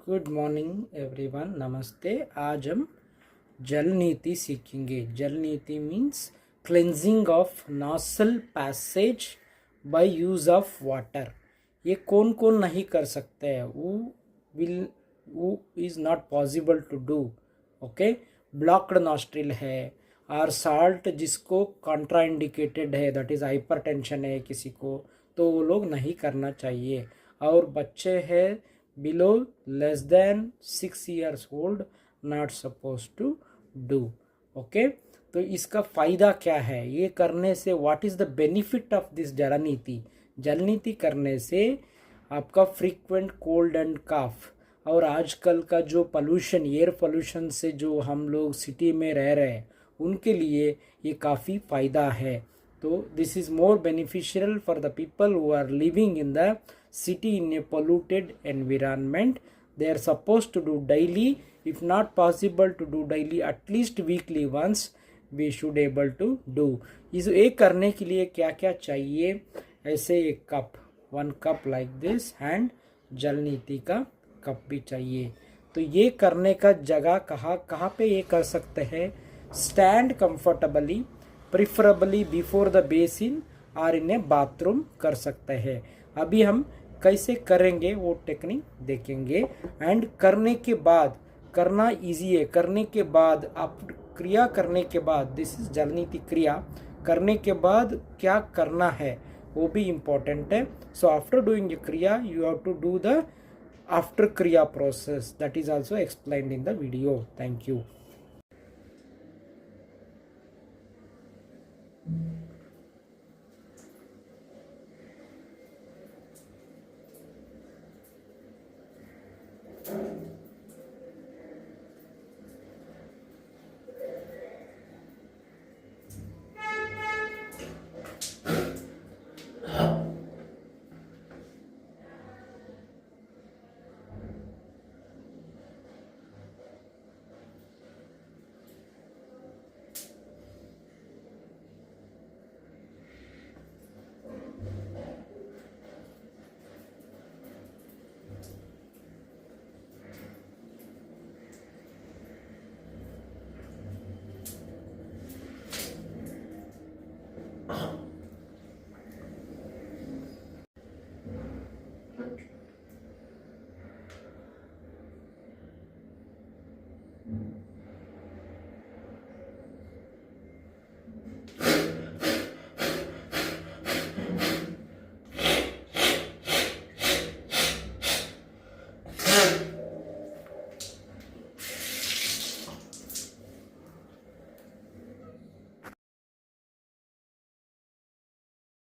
Good morning everyone, नमस्ते। आज हम जल नीति सीखेंगे। जल नीति means cleansing of nasal passage by use of water. ये कौन कौन नहीं कर सकते हैं? वो is not possible to do. Okay, blocked nostril है और साल्ट जिसको कॉन्ट्राइंडिकेटेड है, दैट इज़ हाइपरटेंशन है किसी को, तो वो लोग नहीं करना चाहिए। और बच्चे हैं below less than 6 years old not supposed to do. Okay, तो इसका फ़ायदा क्या है? ये करने से what is the benefit of this जल नीति? जल नीति करने से आपका फ्रीक्वेंट कोल्ड एंड काफ और आजकल का जो पोल्यूशन, एयर पोल्यूशन से जो हम लोग सिटी में रह रहे हैं, उनके लिए ये काफ़ी फ़ायदा है। तो this is more beneficial for the people who are living in the city in a polluted environment. They are supposed to do daily, if not possible to do daily, at least weekly once we should able to do. इस एक करने के लिए क्या क्या चाहिए? ऐसे एक cup, 1 cup like this, and जल नीति का कप भी चाहिए। तो ये करने का जगह कहाँ पे ये कर सकते हैं? Stand comfortably, preferably before the basin और इन ए बाथरूम कर सकते हैं। अभी हम कैसे करेंगे वो टेक्निक देखेंगे। एंड करने के बाद, करना इजी है, करने के बाद आप क्रिया करने के बाद, दिस इज जल नीति क्रिया करने के बाद क्या करना है वो भी इम्पोर्टेंट है। So after doing the kriya you have to do the after kriya process, that is also explained in the video. Thank you.